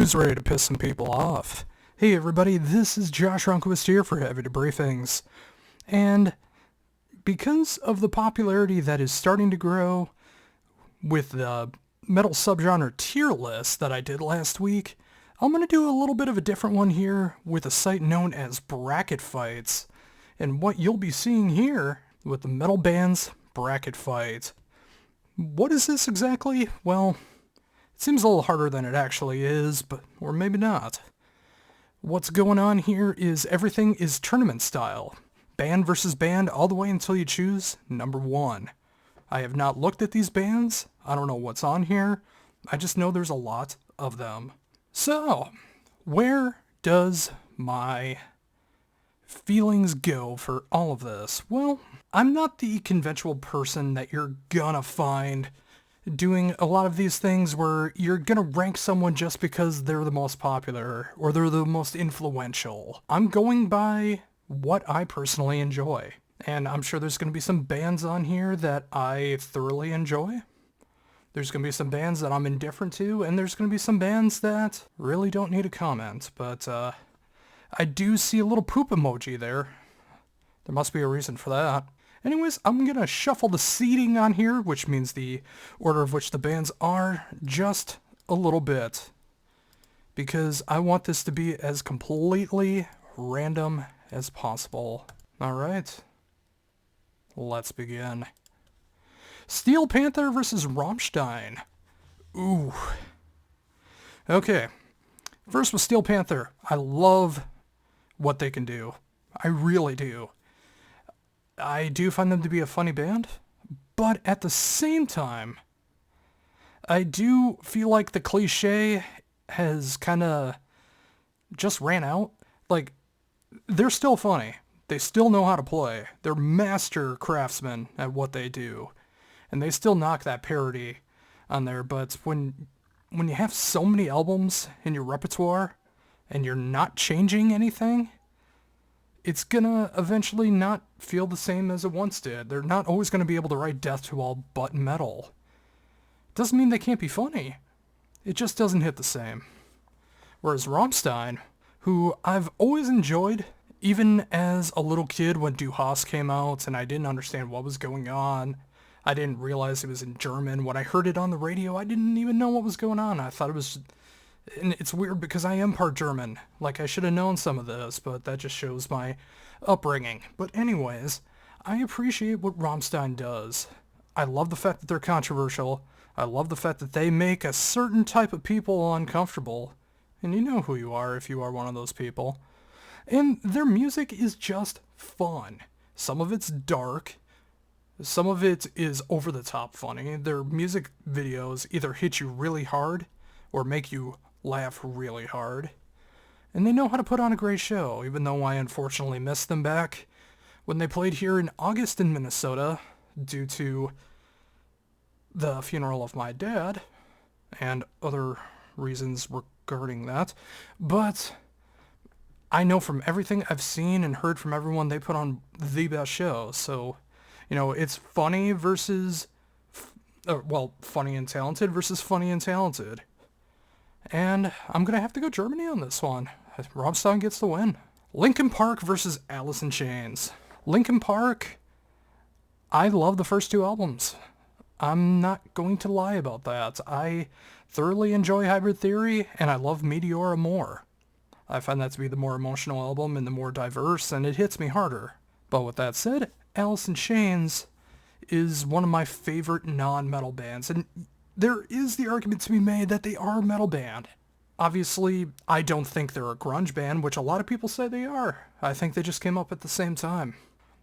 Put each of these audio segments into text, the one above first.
always ready to piss some people off. Hey everybody, this is Josh Ronquist here for Heavy Debriefings. And because of the popularity that is starting to grow with the metal subgenre tier list that I did last week, I'm going to do a little bit of a different one here with a site known as Bracket Fights. And what you'll be seeing here with the metal bands bracket fight. What is this exactly? Well, it seems a little harder than it actually is, or maybe not. What's going on here is everything is tournament style. Band versus band all the way until you choose number one. I have not looked at these bands. I don't know what's on here. I just know there's a lot of them. So, where does my feelings go for all of this? Well, I'm not the conventional person that you're gonna find doing a lot of these things where you're gonna rank someone just because they're the most popular or they're the most influential. I'm going by what I personally enjoy. And I'm sure there's gonna be some bands on here that I thoroughly enjoy. There's gonna be some bands that I'm indifferent to, and there's gonna be some bands that really don't need a comment, but I do see a little poop emoji there. There must be a reason for that. Anyways, I'm going to shuffle the seating on here, which means the order of which the bands are, just a little bit. Because I want this to be as completely random as possible. Alright. Let's begin. Steel Panther versus Rammstein. Ooh. Okay. First with Steel Panther. I love what they can do. I really do. I do find them to be a funny band, but at the same time, I do feel like the cliche has kind of just ran out. Like, they're still funny. They still know how to play. They're master craftsmen at what they do. And they still knock that parody on there, but when you have so many albums in your repertoire, and you're not changing anything, it's gonna eventually not feel the same as it once did. They're not always gonna be able to write death to all butt metal. Doesn't mean they can't be funny. It just doesn't hit the same. Whereas Rammstein, who I've always enjoyed, even as a little kid when Du Hast came out and I didn't understand what was going on. I didn't realize it was in German. When I heard it on the radio, I didn't even know what was going on. I thought it was... And it's weird because I am part German. Like, I should have known some of this, but that just shows my upbringing. But anyways, I appreciate what Rammstein does. I love the fact that they're controversial. I love the fact that they make a certain type of people uncomfortable. And you know who you are if you are one of those people. And their music is just fun. Some of it's dark. Some of it is over-the-top funny. Their music videos either hit you really hard or make you laugh really hard. And they know how to put on a great show, even though I unfortunately missed them back when they played here in August in Minnesota due to the funeral of my dad and other reasons regarding that. But I know from everything I've seen and heard from everyone, they put on the best show. So, you know, it's funny versus, funny and talented versus funny and talented. And I'm going to have to go Germany on this one. Rammstein gets the win. Linkin Park versus Alice in Chains. Linkin Park, I love the first two albums. I'm not going to lie about that. I thoroughly enjoy Hybrid Theory, and I love Meteora more. I find that to be the more emotional album and the more diverse, and it hits me harder. But with that said, Alice in Chains is one of my favorite non-metal bands, and there is the argument to be made that they are a metal band. Obviously, I don't think they're a grunge band, which a lot of people say they are. I think they just came up at the same time.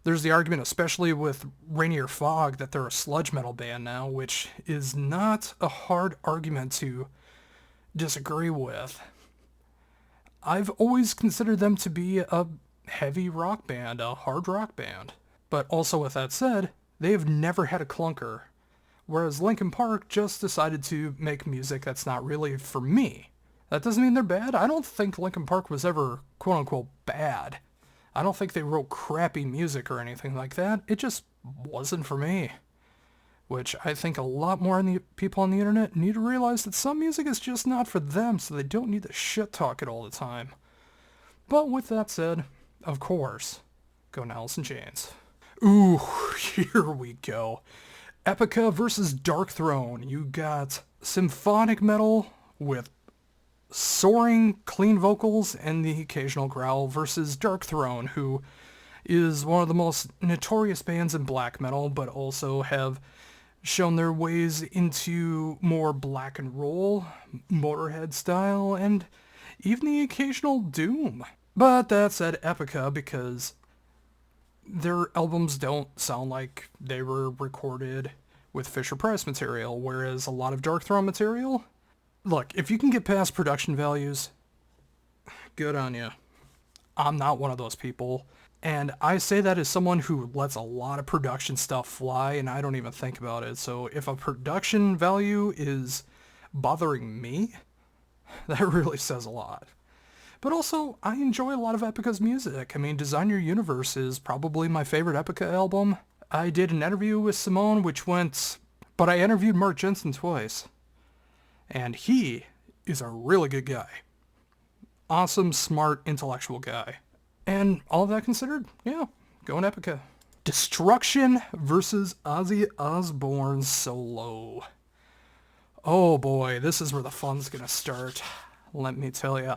There's the argument, especially with Rainier Fog, that they're a sludge metal band now, which is not a hard argument to disagree with. I've always considered them to be a heavy rock band, a hard rock band. But also with that said, they have never had a clunker. Whereas Linkin Park just decided to make music that's not really for me. That doesn't mean they're bad. I don't think Linkin Park was ever quote-unquote bad. I don't think they wrote crappy music or anything like that. It just wasn't for me. which I think a lot more on the people on the internet need to realize that some music is just not for them, so they don't need to shit talk it all the time. But with that said, of course, go Alice in Chains. Ooh, here we go. Epica versus Dark Throne. You got symphonic metal with soaring, clean vocals and the occasional growl versus Dark Throne, who is one of the most notorious bands in black metal, but also have shown their ways into more black and roll, Motorhead style, and even the occasional doom. But that said, Epica, because their albums don't sound like they were recorded with Fisher-Price material, whereas a lot of Dark Throne material, look, if you can get past production values, good on you. I'm not one of those people. And I say that as someone who lets a lot of production stuff fly, and I don't even think about it. So if a production value is bothering me, that really says a lot. But also, I enjoy a lot of Epica's music. I mean, Design Your Universe is probably my favorite Epica album. I did an interview with Simone, but I interviewed Mark Jensen twice. And he is a really good guy. Awesome, smart, intellectual guy. And all of that considered, yeah, going Epica. Destruction versus Ozzy Osbourne solo. Oh boy, this is where the fun's gonna start. Let me tell ya.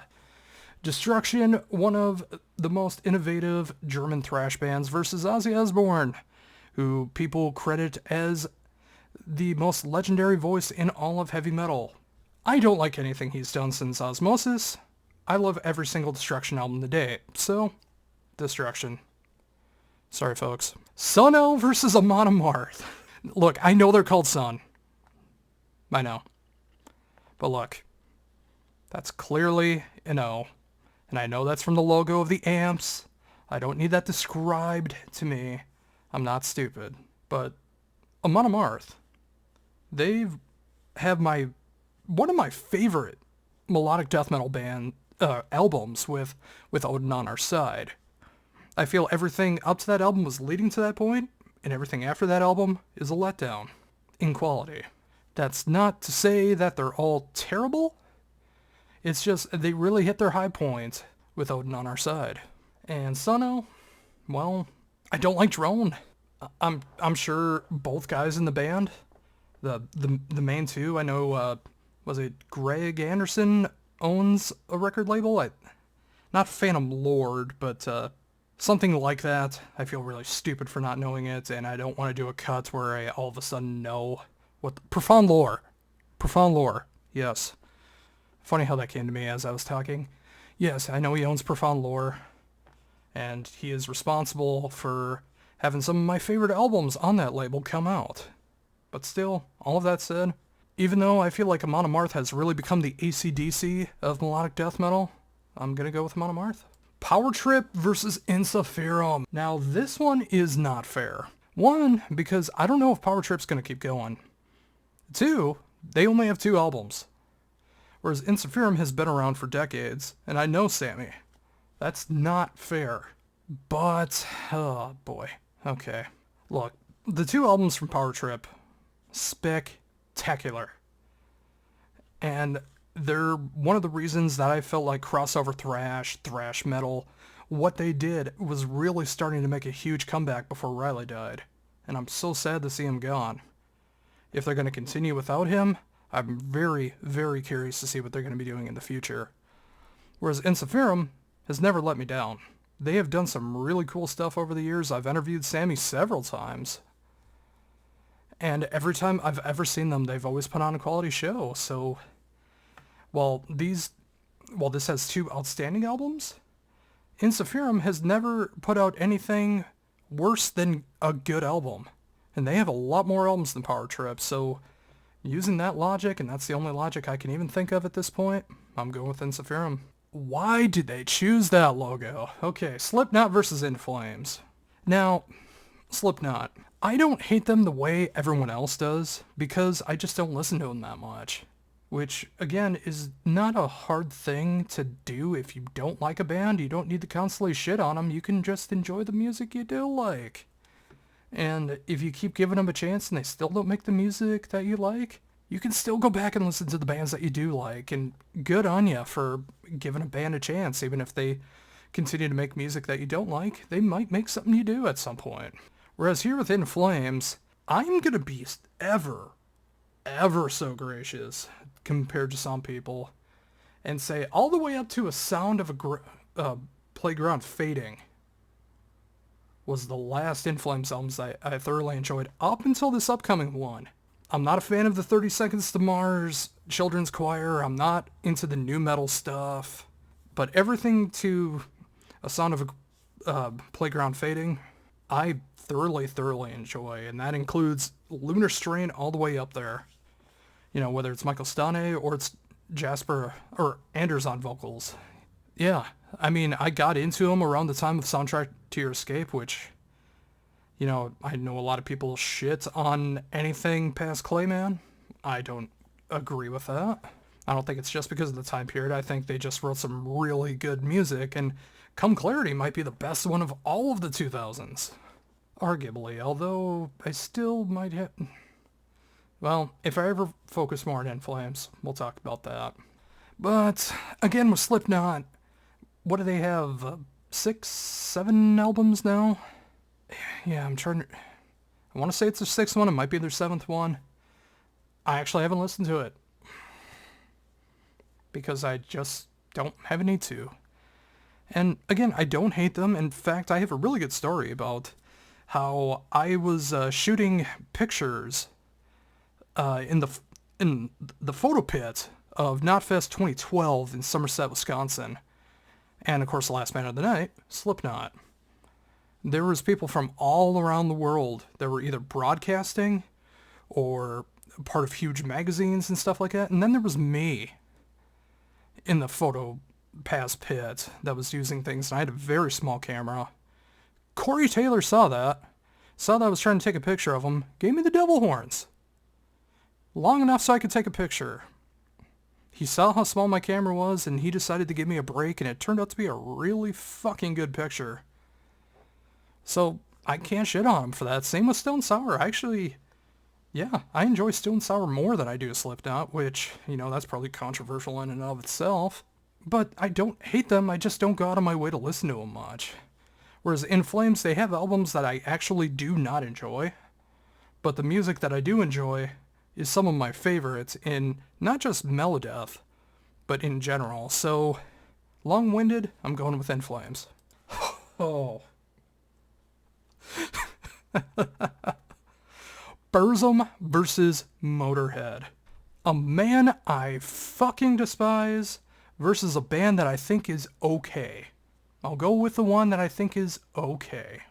Destruction, one of the most innovative German thrash bands, versus Ozzy Osbourne, who people credit as the most legendary voice in all of heavy metal. I don't like anything he's done since Osmosis. I love every single Destruction album to date, so Destruction. Sorry, folks. Sun-El versus Amon Amarth. Look, I know they're called Sun. I know. But look, that's clearly an O. And I know that's from the logo of the amps. I don't need that described to me. I'm not stupid. But Amon Amarth, they have one of my favorite melodic death metal albums with Odin on Our Side. I feel everything up to that album was leading to that point, and everything after that album is a letdown in quality. That's not to say that they're all terrible. It's just they really hit their high point with Odin on Our Side. And Sun-El, well, I don't like Drone. I'm sure both guys in the band, the main two, I know, was it Greg Anderson owns a record label? Not Phantom Lord, but something like that. I feel really stupid for not knowing it, and I don't want to do a cut where I all of a sudden know what Profound Lore. Profound Lore, yes. Funny how that came to me as I was talking. Yes, I know he owns Profound Lore, and he is responsible for having some of my favorite albums on that label come out. But still, all of that said, even though I feel like Amon Amarth has really become the AC/DC of melodic death metal, I'm gonna go with Amon Amarth. Power Trip versus Insufferum. Now this one is not fair. One, because I don't know if Power Trip's gonna keep going. Two, they only have 2 albums. Whereas Insufferum has been around for decades, and I know Sammy. That's not fair. But, oh boy. Okay. Look, the 2 albums from Power Trip, spectacular. And they're one of the reasons that I felt like crossover thrash metal, what they did was really starting to make a huge comeback before Riley died. And I'm so sad to see him gone. If they're going to continue without him, I'm very, very curious to see what they're going to be doing in the future. Whereas Insufferum has never let me down. They have done some really cool stuff over the years. I've interviewed Sammy several times. And every time I've ever seen them, they've always put on a quality show. So, while this has 2 outstanding albums, Insufferum has never put out anything worse than a good album. And they have a lot more albums than Power Trip, so using that logic, and that's the only logic I can even think of at this point, I'm going with Insufferum. Why did they choose that logo? Okay, Slipknot versus In Flames. Now, Slipknot. I don't hate them the way everyone else does, because I just don't listen to them that much. Which, again, is not a hard thing to do if you don't like a band. You don't need to constantly shit on them. You can just enjoy the music you do like. And if you keep giving them a chance and they still don't make the music that you like, you can still go back and listen to the bands that you do like. And good on you for giving a band a chance. Even if they continue to make music that you don't like, they might make something you do at some point. Whereas here with In Flames, I'm going to be ever so gracious compared to some people and say all the way up to a sound of a playground fading was the last In Flames albums I thoroughly enjoyed up until this upcoming one. I'm not a fan of the 30 Seconds to Mars children's choir. I'm not into the new metal stuff. But everything to a sound of a playground fading, I thoroughly enjoy. And that includes Lunar Strain all the way up there. You know, whether it's Michael Stane or it's Jasper or Anders on vocals. Yeah, I mean, I got into him around the time of Soundtrack to Your Escape, which, you know, I know a lot of people shit on anything past Clayman. I don't agree with that. I don't think it's just because of the time period. I think they just wrote some really good music, and Come Clarity might be the best one of all of the 2000s. Arguably, although I still might have... Well, if I ever focus more on In Flames, we'll talk about that. But, again, with Slipknot, what do they have? 6, 7 albums now? Yeah, I'm trying to... I want to say it's their 6th one. It might be their 7th one. I actually haven't listened to it. Because I just don't have a need to. And, again, I don't hate them. In fact, I have a really good story about how I was shooting pictures in the photo pit of Knotfest 2012 in Somerset, Wisconsin. And, of course, the last band of the night, Slipknot. There was people from all around the world that were either broadcasting or part of huge magazines and stuff like that. And then there was me in the photo pass pit that was using things. And I had a very small camera. Corey Taylor saw that I was trying to take a picture of him, gave me the devil horns. Long enough so I could take a picture. He saw how small my camera was, and he decided to give me a break, and it turned out to be a really fucking good picture. So, I can't shit on him for that. Same with Stone Sour. Actually, yeah, I enjoy Stone Sour more than I do Slipknot, which, you know, that's probably controversial in and of itself. But I don't hate them, I just don't go out of my way to listen to them much. Whereas In Flames, they have albums that I actually do not enjoy. But the music that I do enjoy is some of my favorites in not just Melodeath, but in general. So, long-winded, I'm going with In Flames. Oh. Burzum versus Motorhead. A man I fucking despise versus a band that I think is okay. I'll go with the one that I think is okay.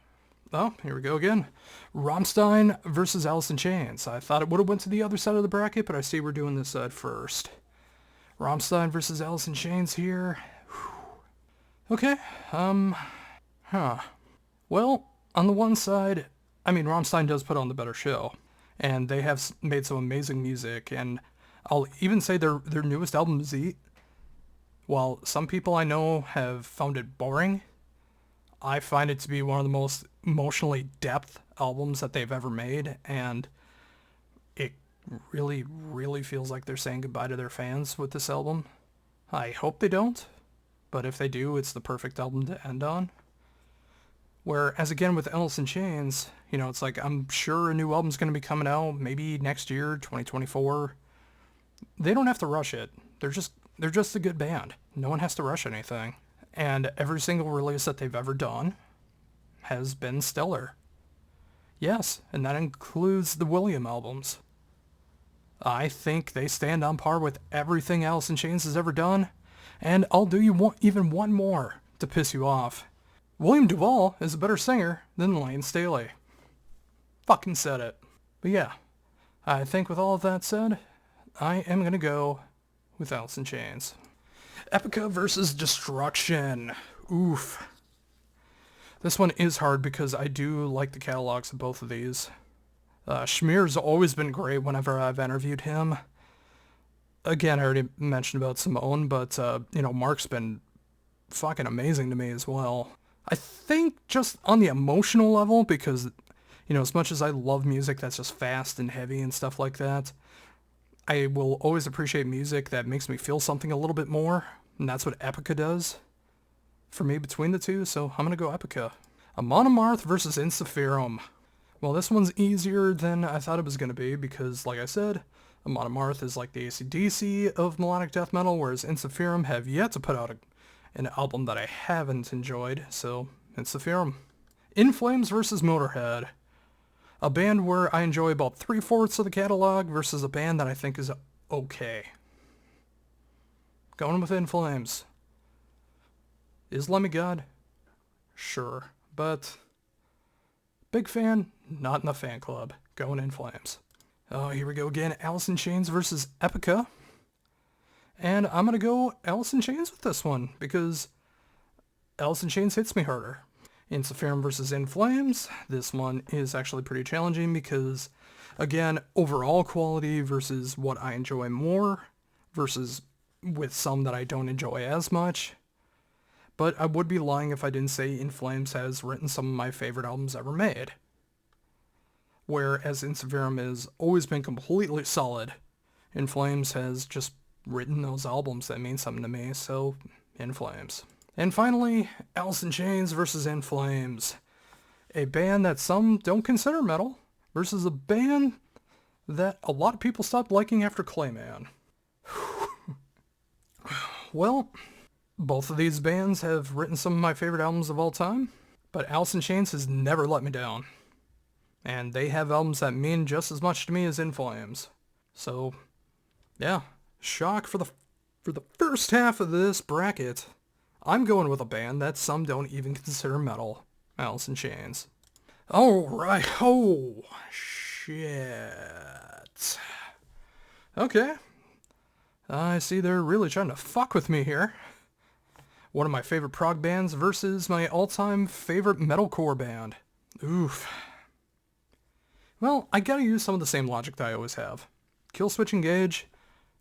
Oh, here we go again. Rammstein versus Alice in Chains. I thought it would have went to the other side of the bracket, but I see we're doing this side first. Rammstein versus Alice in Chains here. Whew. Okay, Well, on the one side, I mean, Rammstein does put on the better show. And they have made some amazing music, and I'll even say their newest album, Z, while some people I know have found it boring, I find it to be one of the most emotionally depth albums that they've ever made, and it really feels like they're saying goodbye to their fans with this album. I hope they don't, but if they do, it's the perfect album to end on. Whereas again with Alice in Chains, you know, it's like I'm sure a new album's going to be coming out maybe next year, 2024. They don't have to rush it. They're just a good band. No one has to rush anything. And every single release that they've ever done has been stellar. Yes, and that includes the William albums. I think they stand on par with everything Alice in Chains has ever done, and I'll do you even one more to piss you off. William Duvall is a better singer than Lane Staley. Fucking said it. But yeah, I think with all of that said, I am gonna go with Alice in Chains. Epica versus Destruction. Oof. This one is hard because I do like the catalogs of both of these. Schmear's always been great whenever I've interviewed him. Again, I already mentioned about Simone, but, you know, Mark's been fucking amazing to me as well. I think just on the emotional level, because, You know, as much as I love music that's just fast and heavy and stuff like that, I will always appreciate music that makes me feel something a little bit more, and that's what Epica does for me between the two, so I'm going to go Epica. Amon Amarth versus Insipherum. Well, this one's easier than I thought it was going to be because, like I said, Amon Amarth is like the AC/DC of melodic death metal, whereas Insipherum have yet to put out an album that I haven't enjoyed, so Insipherum. In Flames versus Motorhead. A band where I enjoy about 3/4 of the catalog versus a band that I think is okay. Going with In Flames. Is Lemmy God? Sure, but big fan, not in the fan club. Going In Flames. Oh, here we go again. Alice in Chains versus Epica. And I'm going to go Alice in Chains with this one because Alice in Chains hits me harder. Insipherum versus In Flames. This one is actually pretty challenging because, again, overall quality versus what I enjoy more versus with some that I don't enjoy as much. But I would be lying if I didn't say In Flames has written some of my favorite albums ever made. Whereas Insipherum has always been completely solid. In Flames has just written those albums that mean something to me, so In Flames. And finally, Alice in Chains versus In Flames. A band that some don't consider metal versus a band that a lot of people stopped liking after Clayman. Well, both of these bands have written some of my favorite albums of all time, but Alice in Chains has never let me down. And they have albums that mean just as much to me as In Flames. So, yeah, shock for the first half of this bracket. I'm going with a band that some don't even consider metal. Alice in Chains. Alright, oh, shit. Okay. I see they're really trying to fuck with me here. One of my favorite prog bands versus my all-time favorite metalcore band. Oof. Well, I gotta use some of the same logic that I always have. Killswitch Engage,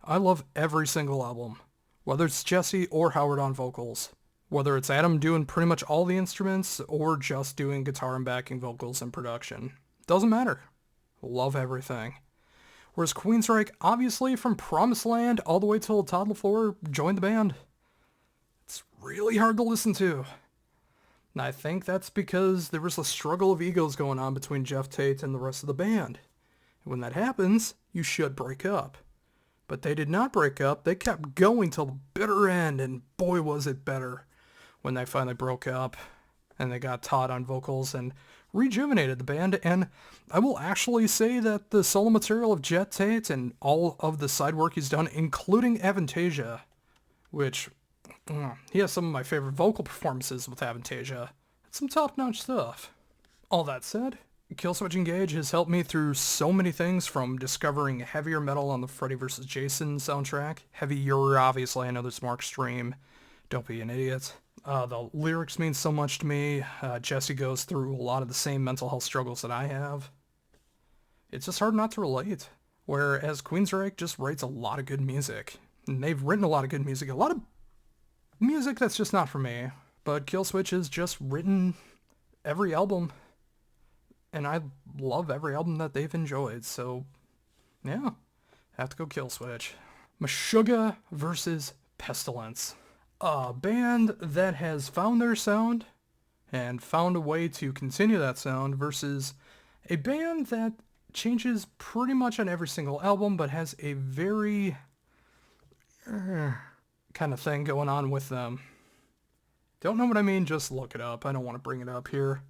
I love every single album. Whether it's Jesse or Howard on vocals. Whether it's Adam doing pretty much all the instruments or just doing guitar and backing vocals and production. Doesn't matter. Love everything. Whereas Queensryche, obviously from Promised Land all the way till Todd LaFleur joined the band. It's really hard to listen to. And I think that's because there was a struggle of egos going on between Jeff Tate and the rest of the band. And when that happens, you should break up. But they did not break up. They kept going till the bitter end, and boy was it better when they finally broke up and they got Todd on vocals and rejuvenated the band. And I will actually say that the solo material of Jet Tate and all of the side work he's done, including Avantasia, which he has some of my favorite vocal performances with Avantasia. It's some top-notch stuff. All that said, Killswitch Engage has helped me through so many things, from discovering heavier metal on the Freddy vs. Jason soundtrack. Heavier, obviously, I know this more extreme. Don't be an idiot. The lyrics mean so much to me. Jesse goes through a lot of the same mental health struggles that I have. It's just hard not to relate. Whereas Queensryche just writes a lot of good music. And they've written a lot of good music. A lot of music that's just not for me. But Killswitch has just written every album. And I love every album that they've enjoyed. So, yeah. Have to go Killswitch. Meshuggah versus Pestilence. A band that has found their sound and found a way to continue that sound versus a band that changes pretty much on every single album but has a very kind of thing going on with them. Don't know what I mean? Just look it up. I don't want to bring it up here.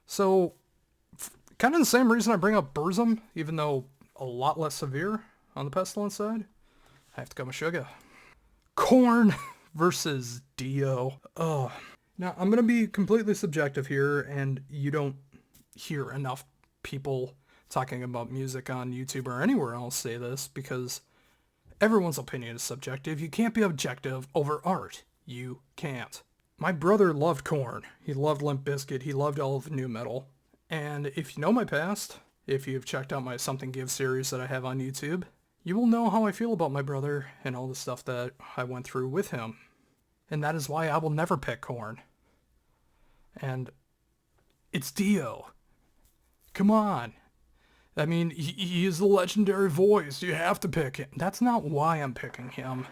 So, kind of the same reason I bring up Burzum, even though a lot less severe on the Pestilence side. I have to go Meshuggah. Korn versus Dio. Oh. Now, I'm going to be completely subjective here, and you don't hear enough people talking about music on YouTube or anywhere else say this, because everyone's opinion is subjective. You can't be objective over art. You can't. My brother loved Korn. He loved Limp Bizkit. He loved all of the new metal. And if you know my past, if you've checked out my Something Give series that I have on YouTube, you will know how I feel about my brother and all the stuff that I went through with him. And that is why I will never pick Korn. And it's Dio. Come on. I mean, he is the legendary voice. You have to pick him. That's not why I'm picking him.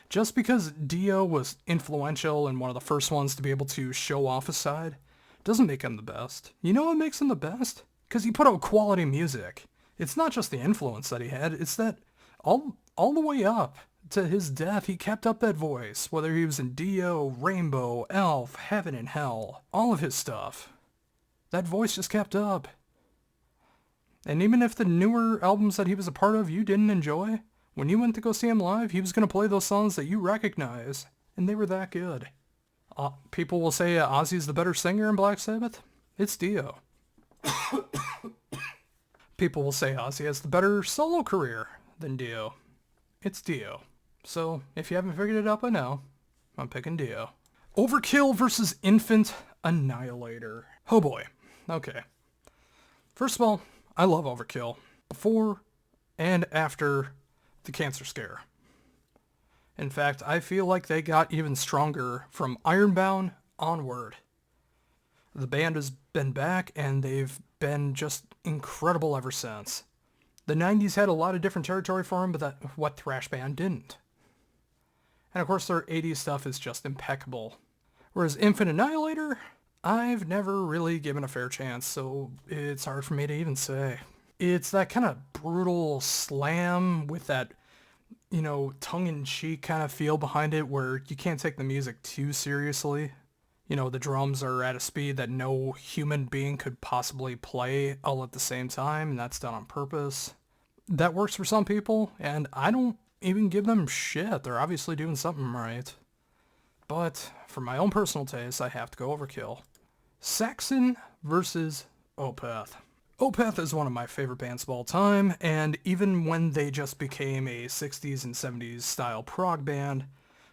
Just because Dio was influential and one of the first ones to be able to show off his side doesn't make him the best. You know what makes him the best? Because he put out quality music. It's not just the influence that he had, it's that all the way up to his death, he kept up that voice. Whether he was in Dio, Rainbow, Elf, Heaven and Hell, all of his stuff. That voice just kept up. And even if the newer albums that he was a part of you didn't enjoy, when you went to go see him live, he was going to play those songs that you recognize. And they were that good. People will say Ozzy's the better singer in Black Sabbath. It's Dio. People will say Ozzy has the better solo career than Dio. It's Dio. So, if you haven't figured it out by now, I'm picking Dio. Overkill versus Infant Annihilator. Oh boy. Okay. First of all, I love Overkill. Before and after the cancer scare. In fact, I feel like they got even stronger from Ironbound onward. The band has been back and they've been just incredible ever since. The 90s had a lot of different territory for them, but what thrash band didn't? And of course their 80s stuff is just impeccable. Whereas Infant Annihilator, I've never really given a fair chance, so it's hard for me to even say. It's that kind of brutal slam with that, tongue-in-cheek kind of feel behind it where you can't take the music too seriously. The drums are at a speed that no human being could possibly play all at the same time, and that's done on purpose. That works for some people, and I don't even give them shit. They're obviously doing something right. But for my own personal taste, I have to go Overkill. Saxon versus Opeth. Opeth is one of my favorite bands of all time, and even when they just became a 60s and 70s style prog band,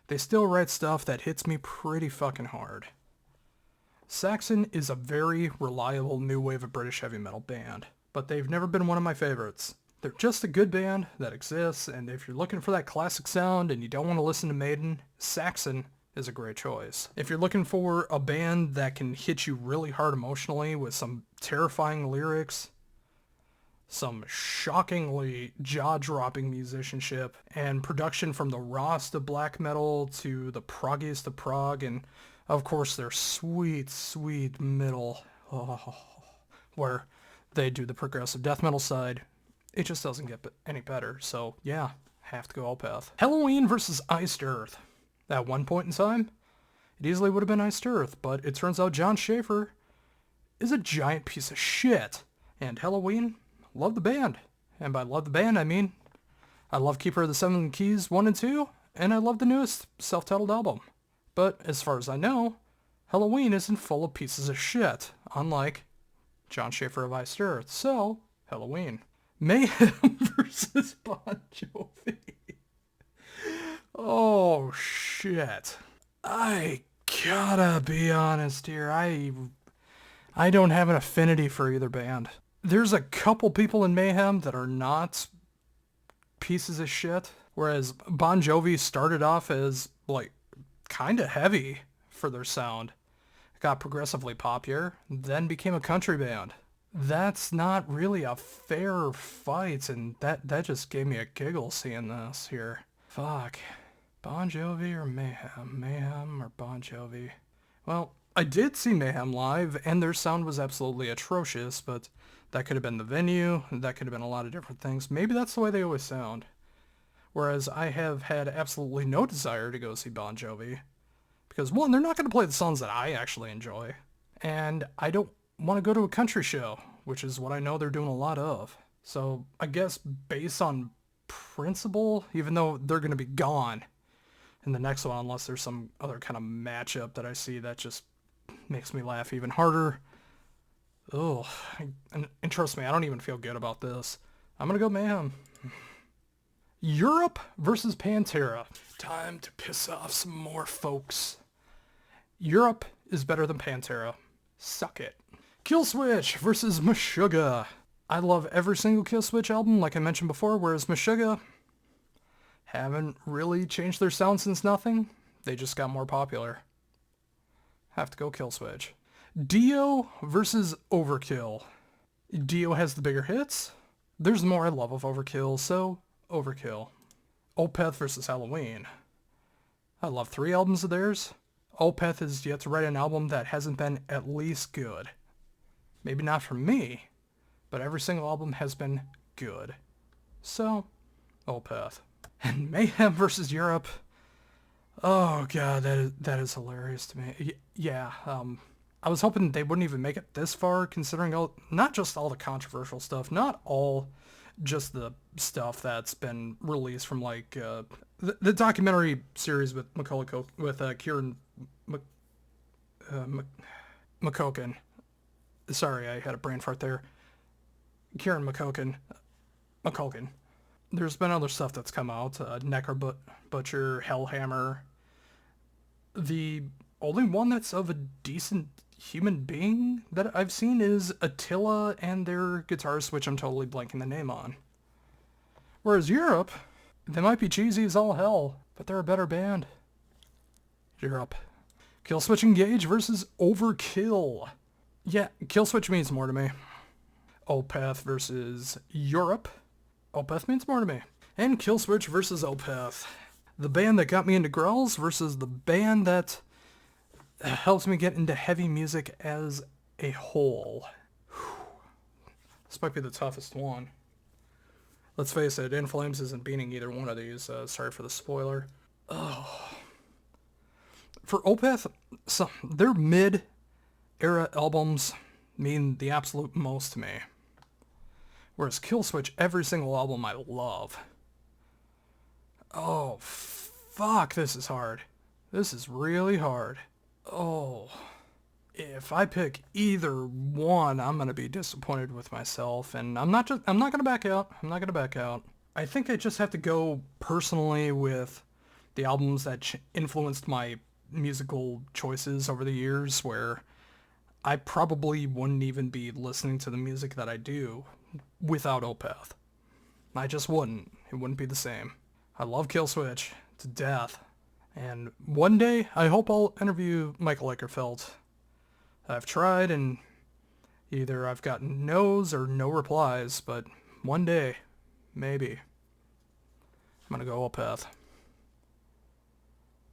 they still write stuff that hits me pretty fucking hard. Saxon is a very reliable new wave of British heavy metal band, but they've never been one of my favorites. They're just a good band that exists, and if you're looking for that classic sound and you don't want to listen to Maiden, Saxon is a great choice. If you're looking for a band that can hit you really hard emotionally with some terrifying lyrics, some shockingly jaw-dropping musicianship, and production from the rawest of black metal to the proggiest of prog, and of course their sweet, sweet middle, where they do the progressive death metal side, it just doesn't get any better. So yeah, have to go Opeth. Halloween versus Iced Earth. At one point in time, it easily would have been Iced Earth, but it turns out John Schaefer is a giant piece of shit. And Halloween, love the band. And by love the band, I mean, I love Keeper of the Seven Keys 1 and 2, and I love the newest self-titled album. But as far as I know, Halloween isn't full of pieces of shit, unlike John Schaefer of Iced Earth. So, Halloween. Mayhem versus Bon Jovi. Oh, shit. I gotta be honest here. I don't have an affinity for either band. There's a couple people in Mayhem that are not pieces of shit, whereas Bon Jovi started off as, kind of heavy for their sound. Got progressively popular, then became a country band. That's not really a fair fight, and that just gave me a giggle seeing this here. Fuck. Bon Jovi or Mayhem? Mayhem or Bon Jovi? Well, I did see Mayhem live, and their sound was absolutely atrocious, but that could have been the venue, that could have been a lot of different things. Maybe that's the way they always sound. Whereas I have had absolutely no desire to go see Bon Jovi. Because, one, they're not going to play the songs that I actually enjoy. And I don't want to go to a country show, which is what I know they're doing a lot of. So I guess based on principle, even though they're going to be gone in the next one, unless there's some other kind of matchup that I see that just makes me laugh even harder. Ugh. And trust me, I don't even feel good about this. I'm going to go Mayhem. Europe versus Pantera. Time to piss off some more folks. Europe is better than Pantera. Suck it. Killswitch versus Meshuggah. I love every single Killswitch album, like I mentioned before, whereas Meshuggah haven't really changed their sound since nothing. They just got more popular. Have to go Killswitch. Dio versus Overkill. Dio has the bigger hits. There's more I love of Overkill, so Overkill. Opeth versus Halloween. I love 3 albums of theirs. Opeth is yet to write an album that hasn't been at least good. Maybe not from me, but every single album has been good. So, Opeth. And Mayhem versus Europe. Oh god, that is hilarious to me. Yeah, I was hoping they wouldn't even make it this far, considering not just all the controversial stuff, not all just the stuff that's been released from like the documentary series with Kieran McCoken. Sorry, I had a brain fart there. Kieran McCulkin. There's been other stuff that's come out. Necker Butcher, Hellhammer. The only one that's of a decent human being that I've seen is Attila and their guitarist, which I'm totally blanking the name on. Whereas Europe, they might be cheesy as all hell, but they're a better band. Europe. Killswitch Engage versus Overkill. Yeah, Killswitch means more to me. Opeth versus Europe. Opeth means more to me. And Killswitch versus Opeth. The band that got me into growls versus the band that helps me get into heavy music as a whole. This might be the toughest one. Let's face it, In Flames isn't beating either one of these. Sorry for the spoiler. Oh. For Opeth, their mid-era albums mean the absolute most to me. Whereas Killswitch, every single album I love. Oh, fuck, this is hard. This is really hard. Oh, if I pick either one, I'm going to be disappointed with myself, and I'm not going to back out. I'm not going to back out. I think I just have to go personally with the albums that influenced my musical choices over the years, where I probably wouldn't even be listening to the music that I do without Opeth. I just wouldn't. It wouldn't be the same. I love Killswitch to death. And one day, I hope I'll interview Michael Eckerfeldt. I've tried, and either I've gotten no's or no replies, but one day, maybe, I'm gonna go Opeth.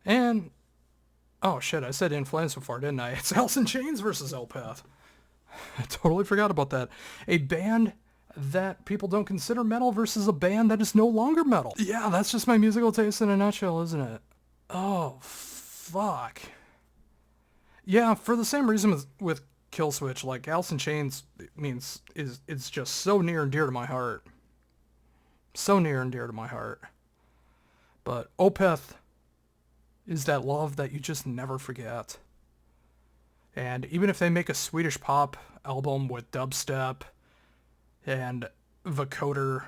And, oh shit, I said In Flames before, didn't I? It's Alice in Chains versus Opeth. I totally forgot about that. A band that people don't consider metal versus a band that is no longer metal. Yeah, that's just my musical taste in a nutshell, isn't it? Oh, fuck. Yeah, for the same reason with Killswitch, like Alice in Chains is just so near and dear to my heart. So near and dear to my heart. But Opeth is that love that you just never forget. And even if they make a Swedish pop album with dubstep and vocoder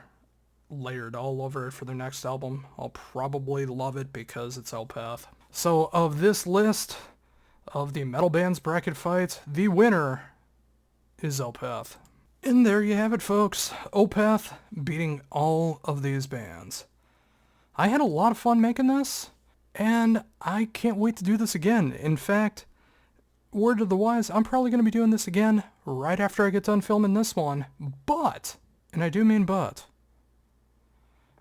layered all over it for their next album, I'll probably love it because it's Opeth. So of this list of the metal bands bracket fight, the winner is Opeth. And there you have it, folks. Opeth beating all of these bands. I had a lot of fun making this, and I can't wait to do this again. In fact, word to the wise, I'm probably going to be doing this again right after I get done filming this one. But, and I do mean but,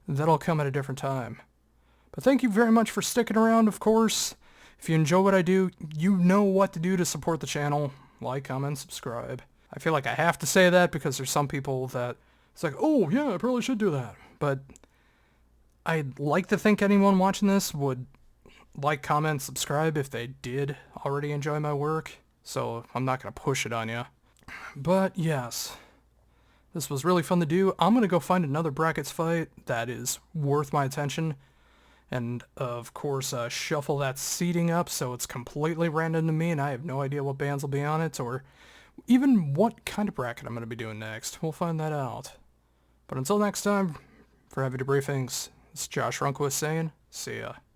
that'll come at a different time. But thank you very much for sticking around, of course. If you enjoy what I do, you know what to do to support the channel. Like, comment, subscribe. I feel like I have to say that because there's some people that it's like, oh yeah, I probably should do that. But I'd like to think anyone watching this would like, comment, subscribe if they did already enjoy my work. So I'm not going to push it on you. But yes, this was really fun to do. I'm going to go find another brackets fight that is worth my attention. And of course, shuffle that seating up so it's completely random to me and I have no idea what bands will be on it or even what kind of bracket I'm going to be doing next. We'll find that out. But until next time, for Heavy Debriefings, it's Josh Runquist saying, see ya.